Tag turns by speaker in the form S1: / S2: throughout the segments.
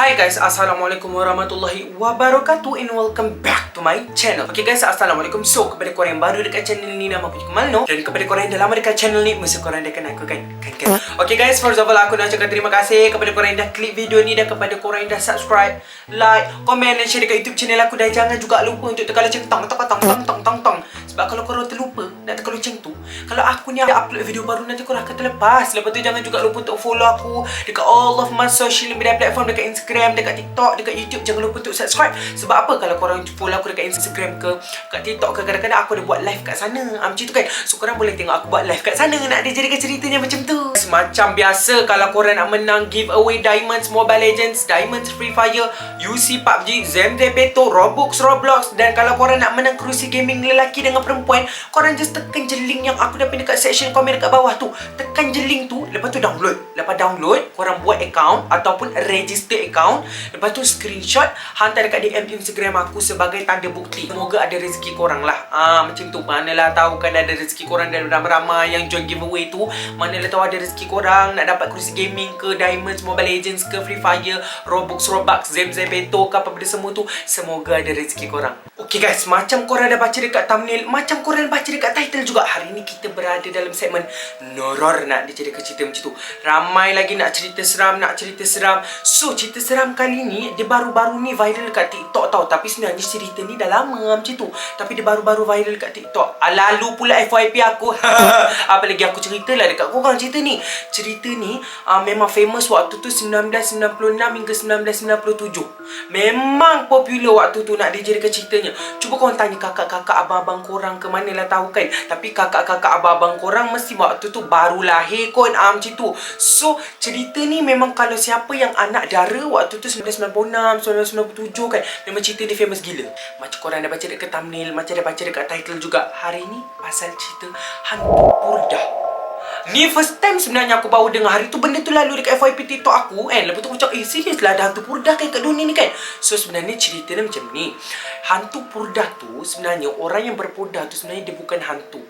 S1: Hi guys, Assalamualaikum warahmatullahi wabarakatuh and welcome back to my channel. Okay guys, Assalamualaikum. So, kepada korang yang baru dekat channel ni, nama aku Kamal No. Dan kepada korang yang dah lama dekat channel ni, mesti korang dah kenal aku kan? Okay guys, first of all aku nak cakap terima kasih kepada korang yang dah klik video ni, dan kepada korang yang dah subscribe, like, komen dan share dekat YouTube channel aku. Dan jangan juga lupa untuk tekan lonceng tong. Sebab kalau korang terlupa nak tekan lonceng tu, kalau aku ni upload video baru, nanti korang akan terlepas. Lepas tu jangan juga lupa untuk follow aku dekat all of my social media platform, dekat Instagram, dekat TikTok, dekat YouTube. Jangan lupa untuk subscribe. Sebab apa? Kalau korang follow aku dekat Instagram ke kat TikTok ke, kadang-kadang aku ada buat live kat sana, macam tu kan. So korang boleh tengok aku buat live kat sana. Nak dijadikan ceritanya macam tu. Macam biasa, kalau korang nak menang giveaway Diamonds Mobile Legends, Diamonds Free Fire, UC PUBG, Zemzepeto, Roblox, dan kalau korang nak menang kerusi gaming lelaki dengan perempuan, korang just tekan je link yang aku dah pin dekat section komen dekat bawah tu. Tekan je link tu, lepas tu download. Lepas download, korang buat account ataupun register account. Lepas tu screenshot, hantar dekat DM Instagram aku sebagai tanda bukti. Semoga ada rezeki korang lah. Macam tu. Manalah tahu kan ada rezeki korang dan ramai-ramai yang join giveaway tu. Manalah tahu ada rezeki korang nak dapat kerusi gaming ke, Diamonds Mobile Legends ke, Free Fire, Roblox, Zemzepeto ke, apa benda semua tu. Semoga ada rezeki korang. Okay guys, macam korang dah baca dekat thumbnail, macam korang baca dekat title juga, hari ni kita berada dalam segmen Noror. Nak dijadikan cerita macam tu. Ramai lagi nak cerita seram. So cerita seram kali ni, dia baru-baru ni viral dekat TikTok tau. Tapi sebenarnya cerita ni dah lama macam tu, tapi dia baru-baru viral dekat TikTok. Lalu pula FYP aku. Apa lagi aku cerita lah dekat korang cerita ni. Cerita ni memang famous waktu tu 1996 hingga 1997. Memang popular waktu tu nak dijadikan ceritanya. Cuba korang tanya kakak-kakak abang-abang korang, ke mana lah tahu kan. Tapi kakak-kakak abang-abang korang mesti waktu tu baru lahir kot, macam tu. So cerita ni memang kalau siapa yang anak dara waktu tu 1996, 1997 kan, memang cerita ni famous gila. Macam korang dah baca dekat thumbnail, macam dah baca dekat title juga, hari ni pasal cerita hantu purdah. Ni first time sebenarnya aku baru dengar. Hari tu benda tu lalu dekat FYP TikTok aku kan. Lepas tu aku cakap, serius lah ada hantu purdah kan kat dunia ni kan. So sebenarnya cerita dia macam ni. Hantu purdah tu sebenarnya, orang yang berpurdah tu sebenarnya dia bukan hantu,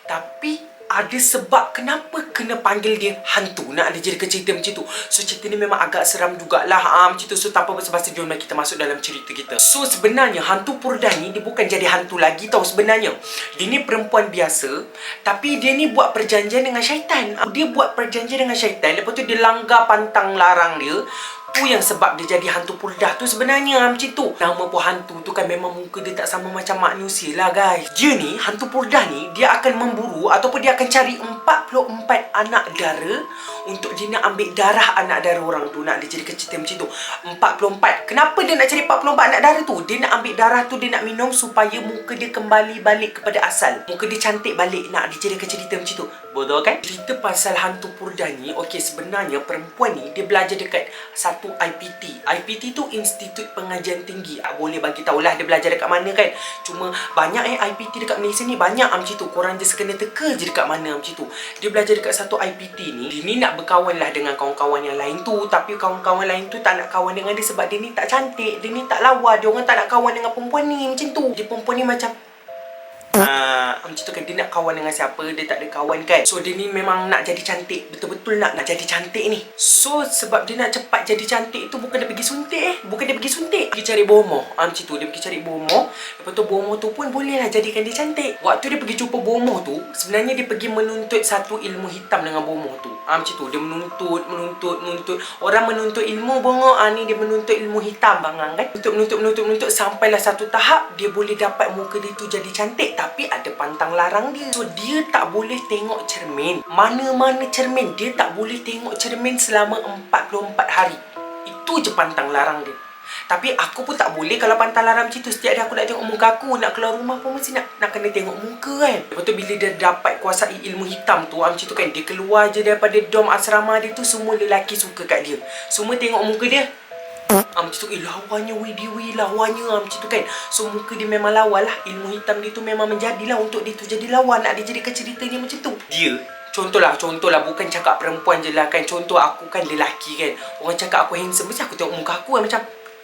S1: tapi ada sebab kenapa kena panggil dia hantu. Nak ada jadikan cerita macam tu. So cerita ni memang agak seram jugalah, macam tu. So tanpa basa-basi, jom kita masuk dalam cerita kita. So sebenarnya hantu purdah ni dia bukan jadi hantu lagi tau sebenarnya. Dia ni perempuan biasa, tapi dia ni buat perjanjian dengan syaitan. Dia buat perjanjian dengan syaitan, lepas tu dia langgar pantang larang dia. Tu yang sebab dia jadi hantu purdah tu sebenarnya, macam tu. Nama pun hantu tu kan, memang muka dia tak sama macam manusia lah guys. Dia ni, hantu purdah ni, dia akan memburu ataupun dia akan cari 44 anak dara untuk dia nak ambil darah anak dara orang tu. Nak dijadikan cerita macam tu. 44. Kenapa dia nak cari 44 anak dara tu? Dia nak ambil darah tu, dia nak minum supaya muka dia kembali balik kepada asal. Muka dia cantik balik. Nak dijadikan cerita macam tu. Betul kan? Cerita pasal hantu purdah ni, okey, sebenarnya perempuan ni dia belajar dekat satu IPT. IPT tu Institut Pengajian Tinggi. Boleh bagi tahulah dia belajar dekat mana kan. Cuma banyak IPT dekat Malaysia ni banyak macam tu. Korang just kena teka je dekat mana macam tu. Dia belajar dekat satu IPT ni. Dia ni nak berkawan lah dengan kawan-kawan yang lain tu, tapi kawan-kawan lain tu tak nak kawan dengan dia sebab dia ni tak cantik, dia ni tak lawa. Dia orang tak nak kawan dengan perempuan ni macam tu. Dia perempuan ni macam macam tu kan, dia nak kawan dengan siapa, dia tak ada kawan kan. So dia ni memang nak jadi cantik, betul-betul nak jadi cantik ni. So sebab dia nak cepat jadi cantik tu, bukan dia pergi suntik bukan dia pergi suntik, pergi cari bomoh. Macam tu, dia pergi cari bomoh. Lepas tu bomoh tu pun boleh lah jadikan dia cantik. Waktu dia pergi jumpa bomoh tu, sebenarnya dia pergi menuntut satu ilmu hitam dengan bomoh tu. Macam tu, dia menuntut. Orang menuntut ilmu bomoh, ni dia menuntut ilmu hitam bangang kan. Menuntut sampailah satu tahap dia boleh dapat muka dia tu jadi cantik, tapi ada pantang larang dia. So dia tak boleh tengok cermin. Mana-mana cermin, dia tak boleh tengok cermin selama 44 hari. Itu je pantang larang dia. Tapi aku pun tak boleh kalau pantang larang macam tu. Setiap hari aku nak tengok muka aku, nak keluar rumah pun mesti nak kena tengok muka kan. Lepas tu bila dia dapat kuasai ilmu hitam tu, macam tu kan, dia keluar je daripada dom asrama dia tu, semua lelaki suka kat dia. Semua tengok muka dia, macam tu, lawanya lawanya macam tu kan. So muka dia memang lawa lah. Ilmu hitam dia tu memang menjadilah untuk dia tu jadi lawa. Nak dijadikan ceritanya macam tu. Dia Contohlah, bukan cakap perempuan je lah kan. Contoh aku kan lelaki kan. Orang cakap aku handsome, mesti aku tengok muka aku kan macam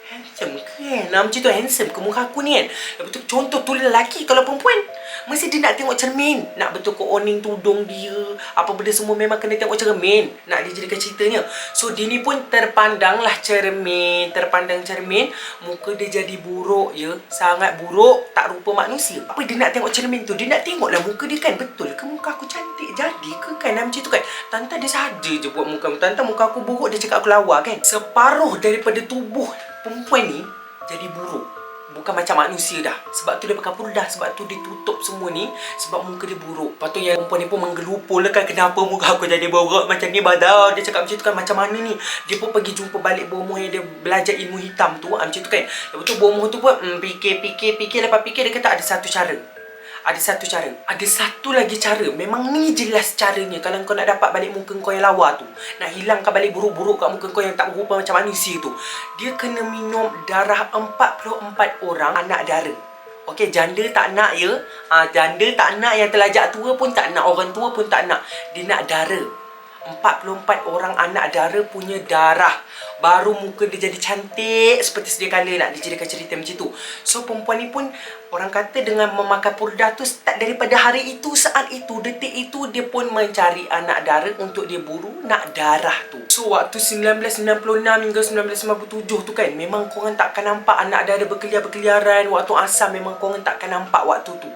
S1: Handsome kan? Macam tu handsome ke muka aku ni kan? Lepas tu contoh tu lelaki kalau perempuan mesti dia nak tengok cermin. Nak betul ke oning tudung dia, apa benda semua memang kena tengok cermin. Nak dijadikan ceritanya. So dia ni pun terpandanglah cermin. Terpandang cermin, muka dia jadi buruk ya. Sangat buruk, tak rupa manusia. Apa dia nak tengok cermin tu? Dia nak tengoklah muka dia kan. Betul ke muka aku cantik? Jadi ke kan? Macam tu kan? Tanta dia saja je buat muka. Tanta muka aku buruk, dia cakap aku lawa kan? Separuh daripada tubuh perempuan ni jadi buruk. Bukan macam manusia dah. Sebab tu dia pakai purdah. Sebab tu dia tutup semua ni. Sebab muka dia buruk. Lepas tu yang perempuan ni pun menggelupur lah kan. Kenapa muka aku jadi buruk macam ni badar. Dia cakap macam tu kan. Macam mana ni. Dia pun pergi jumpa balik bomoh yang dia belajar ilmu hitam tu. Macam tu kan. Lepas tu bomoh tu pun fikir. Lepas fikir dia kata ada satu cara. Ada satu lagi cara. Memang ni jelas caranya. Kalau kau nak dapat balik muka kau yang lawa tu, nak hilangkan balik buruk-buruk kat muka kau yang tak berupa macam manusia tu, dia kena minum darah 44 orang anak dara. Okey, janda tak nak ya. Janda tak nak, yang terlajak tua pun tak nak, orang tua pun tak nak. Dia nak dara. 44 orang anak dara punya darah. Baru muka dia jadi cantik seperti sedia kala. Nak dijadikan cerita macam tu. So perempuan ni pun orang kata dengan memakai purdah tu, start daripada hari itu, saat itu, detik itu, dia pun mencari anak dara untuk dia buru nak darah tu. So waktu 1996 hingga 1997 tu kan, memang korang takkan nampak anak dara berkeliaran. Waktu asal memang korang takkan nampak waktu tu.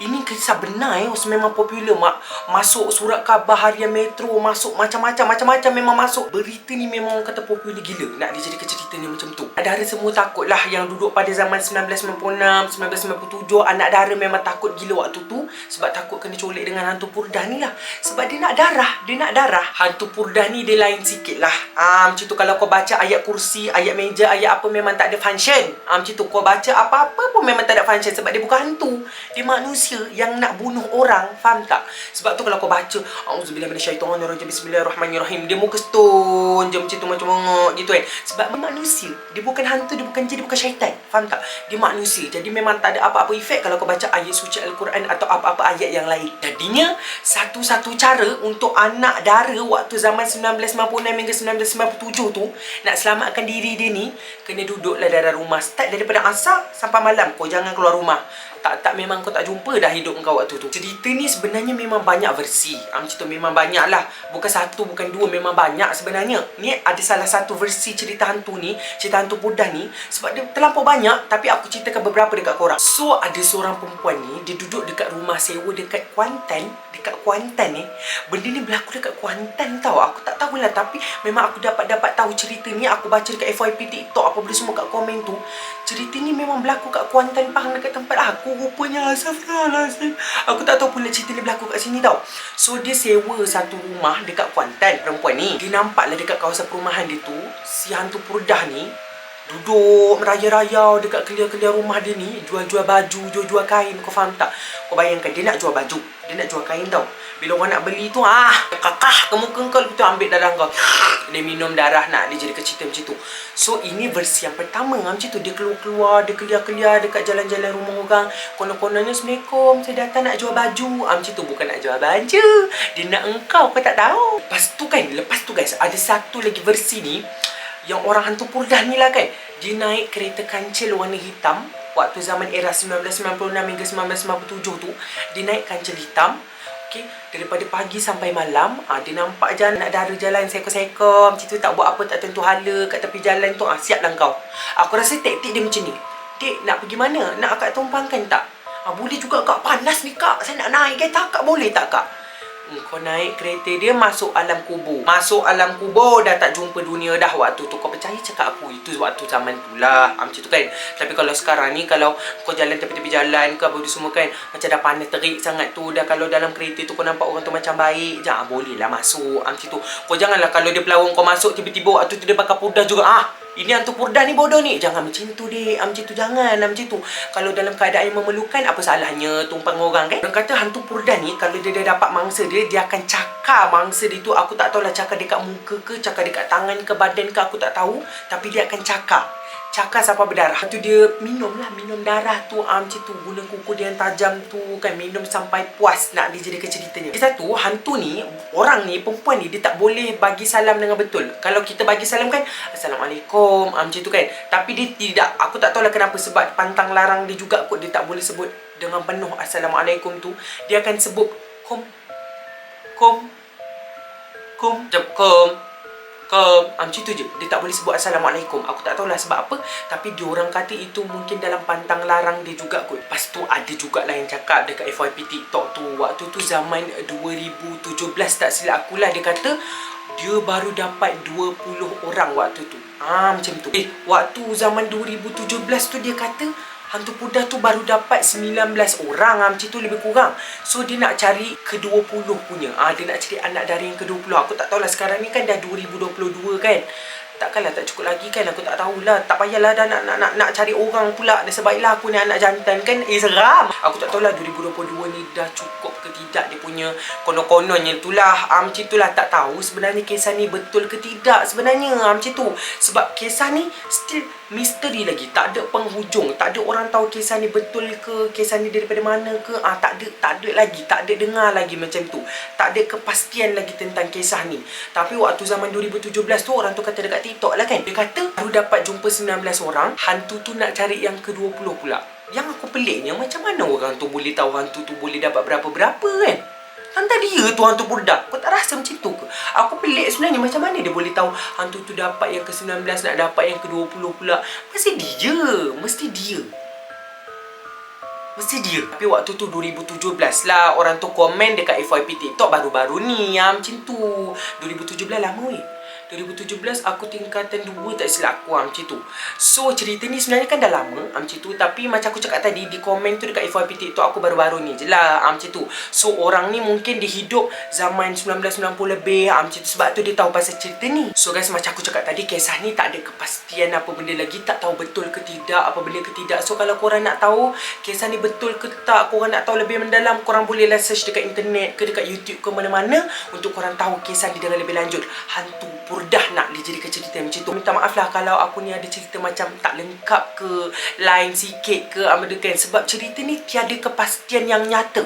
S1: Ini kisah benar memang popular mak. Masuk surat khabar harian Metro, masuk macam-macam memang masuk. Berita ni memang orang kata popular gila. Nak dijadikan cerita ni macam tu. Anak dara semua takut lah. Yang duduk pada zaman 1996, 1997, anak dara memang takut gila waktu tu. Sebab takut kena colek dengan hantu purdah ni lah. Sebab dia nak darah. Hantu purdah ni dia lain sikit lah. Macam tu kalau kau baca ayat kursi, ayat meja, ayat apa memang tak ada function. Macam tu kau baca apa-apa pun memang tak ada function. Sebab dia bukan hantu. Dia manusia yang nak bunuh orang. Faham tak? Sebab tu kalau kau baca Auzubillah minasyaitonirrajim, Bismillahirrahmanirrahim, dia muka stone je macam tu, macam mengok gitu kan. Sebab dia manusia. Dia bukan hantu, dia bukan jin, dia bukan syaitan. Faham tak? Dia manusia. Jadi memang tak ada apa-apa efek kalau kau baca ayat suci Al-Quran atau apa-apa ayat yang lain. Jadinya satu-satu cara untuk anak dara waktu zaman 1996 hingga 1997 tu nak selamatkan diri dia ni, kena duduklah dalam rumah. Start daripada asar sampai malam. Kau jangan keluar rumah. Tak memang kau tak jumpa dah hidup kau waktu tu. Cerita ni sebenarnya memang banyak versi. Macam tu memang banyak lah. Bukan satu, bukan dua, memang banyak sebenarnya. Ni ada salah satu versi cerita hantu ni, cerita hantu purdah ni. Sebab dia terlampau banyak, tapi aku ceritakan beberapa dekat korang. So ada seorang perempuan ni, dia duduk dekat rumah sewa dekat Kuantan. Dekat Kuantan ni. Benda ni berlaku dekat Kuantan tau. Aku tak tahulah, tapi memang aku dapat tahu cerita ni. Aku baca dekat FYP TikTok, apa benda semua kat komen tu. Cerita ni memang berlaku kat Kuantan, Pahang, dekat tempat aku. Rupanya astagfirullahalazim. Aku tak tahu pula cerita ni berlaku kat sini tau. So dia sewa satu rumah dekat Kuantan, perempuan ni. Dia nampaklah dekat kawasan perumahan dia tu, si hantu purdah ni duduk merayau-rayau dekat kelia-kelia rumah dia ni, jual-jual baju, jual-jual kain. Kau faham tak? Kau bayangkan, dia nak jual baju, dia nak jual kain tau. Bila orang nak beli tu, kakah ke muka kau, lepas tu ambil darah kau. Dia minum darah, nak dia jadi cerita macam tu. So ini versi yang pertama macam tu. Dia keluar-keluar, dia kelia-kelia dekat jalan-jalan rumah orang. Konon-kononnya, Assalamualaikum, saya datang nak jual baju. Macam tu, bukan nak jual baju, dia nak engkau tak tahu. Lepas tu guys, ada satu lagi versi ni, yang orang hantu purdah ni lah kan. Dia naik kereta kancil warna hitam. Waktu zaman era 1996 hingga 1997 tu, dia naik kancil hitam. Okay, daripada pagi sampai malam. Dia nampak je nak dara jalan seko-seko macam tu, tak buat apa, tak tentu hala kat tepi jalan tu. Siap lah kau. Aku rasa taktik dia macam ni. Dek, nak pergi mana? Nak akak tumpangkan tak? Boleh juga kak, panas ni kak, saya nak naik kereta kak, boleh tak kak? Kau naik kereta dia masuk alam kubur. Masuk alam kubur, dah tak jumpa dunia dah waktu tu. Kau percaya cakap aku? Itu waktu zaman tu lah. Macam tu kan. Tapi kalau sekarang ni, kalau kau jalan tepi-tepi jalan ke apa semua kan, macam dah panas terik sangat tu. Dah kalau dalam kereta tu kau nampak orang tu macam baik, jangan boleh lah masuk. Macam tu. Kau janganlah kalau dia pelawang kau masuk, tiba-tiba waktu tu dia bakal purdah juga. Ini hantu purdah ni bodoh ni. Jangan macam tu dek. Macam tu jangan lah macam tu. Kalau dalam keadaan yang memerlukan, apa salahnya tumpang orang kan? Orang kata hantu purdah ni, kalau dia dah dapat mangsa dia, dia akan cakar mangsa dia tu. Aku tak tahulah cakar dekat muka ke, cakar dekat tangan ke, badan ke, aku tak tahu. Tapi dia akan cakar. Cakap siapa berdarah tu dia minum darah tu macam tu, guna kuku dia yang tajam tu kan, minum sampai puas. Nak dijadikan ceritanya, satu hantu ni, orang ni, perempuan ni, dia tak boleh bagi salam dengan betul. Kalau kita bagi salam kan, Assalamualaikum, macam tu kan. Tapi dia tidak, aku tak tahulah kenapa, sebab pantang larang dia juga kot, dia tak boleh sebut dengan penuh Assalamualaikum tu. Dia akan sebut kom, macam tu je. Dia tak boleh sebut Assalamualaikum. Aku tak tahulah sebab apa, tapi diorang kata itu mungkin dalam pantang larang dia juga kot. Lepas tu ada jugalah yang cakap dekat FYP TikTok tu, waktu tu zaman 2017 tak silap akulah, dia kata dia baru dapat 20 orang waktu tu. Macam tu. Waktu zaman 2017 tu dia kata hantu Buddha tu baru dapat 19 orang, macam tu lebih kurang. So dia nak cari ke-20 punya. Dia nak cari anak dari yang ke-20. Aku tak tahulah, sekarang ni kan dah 2022 kan. Takkanlah tak cukup lagi kan, aku tak tahulah. Tak payahlah dah nak cari orang pula. Dah sebaiklah aku ni anak jantan kan. Seram. Aku tak tahulah 2022 ni dah cukup ke tidak dia punya konon-kononnya itulah. Macam itulah, tak tahu sebenarnya kisah ni betul ke tidak sebenarnya. Macam tu. Sebab kisah ni still misteri lagi. Tak ada penghujung. Tak ada orang tahu kisah ni betul ke, kisah ni daripada mana ke. Tak ada lagi. Tak ada dengar lagi macam tu. Tak ada kepastian lagi tentang kisah ni. Tapi waktu zaman 2017 tu, orang tu kata dekat TikTok lah kan, dia kata baru dapat jumpa 19 orang. Hantu tu nak cari yang ke-20 pula. Yang aku peliknya, macam mana orang tu boleh tahu hantu tu boleh dapat berapa-berapa kan? Hantar dia tu hantu Buddha. Kau tak rasa macam tu ke? Aku pelik sebenarnya, macam mana dia boleh tahu hantu tu dapat yang ke-19, nak dapat yang ke-20 pula. Mesti dia. Tapi waktu tu 2017 lah orang tu komen dekat FYP TikTok baru-baru ni. Macam tu. 2017 lama weh. 2017 aku tingkatan 2 tak silap aku, macam tu. So cerita ni sebenarnya kan dah lama macam tu, tapi macam aku cakap tadi di komen tu dekat FYP TikTok aku baru-baru ni je lah macam tu. So orang ni mungkin dia hidup zaman 1990 lebih macam tu, sebab tu dia tahu pasal cerita ni. So guys, macam aku cakap tadi, kisah ni tak ada kepastian apa benda lagi, tak tahu betul ke tidak, apa benda ke tidak. So kalau korang nak tahu kisah ni betul ke tak, korang nak tahu lebih mendalam, korang bolehlah search dekat internet ke dekat YouTube ke mana-mana untuk korang tahu kisah ni dengan lebih lanjut. Hantu Buddha nak dijadikan cerita macam tu. Minta maaf lah kalau aku ni ada cerita macam tak lengkap ke, lain sikit ke, kan, sebab cerita ni tiada kepastian yang nyata.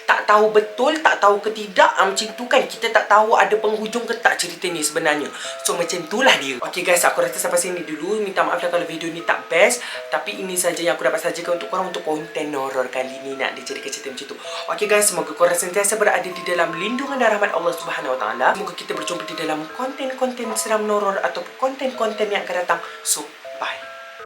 S1: Tak tahu betul, tak tahu ke tidak, macam tu kan. Kita tak tahu ada penghujung ke tak cerita ni sebenarnya. So macam itulah dia. Okay guys, aku rasa sampai sini dulu. Minta maaf lah kalau video ni tak best, tapi ini saja yang aku dapat sajikan untuk korang untuk konten horror kali ni, nak dijadikan cerita macam tu. Okay guys, semoga korang sentiasa berada di dalam lindungan dan rahmat Allah Subhanahu Wa Taala. Semoga kita berjumpa di dalam konten-konten seram horror atau konten-konten yang akan datang. So bye.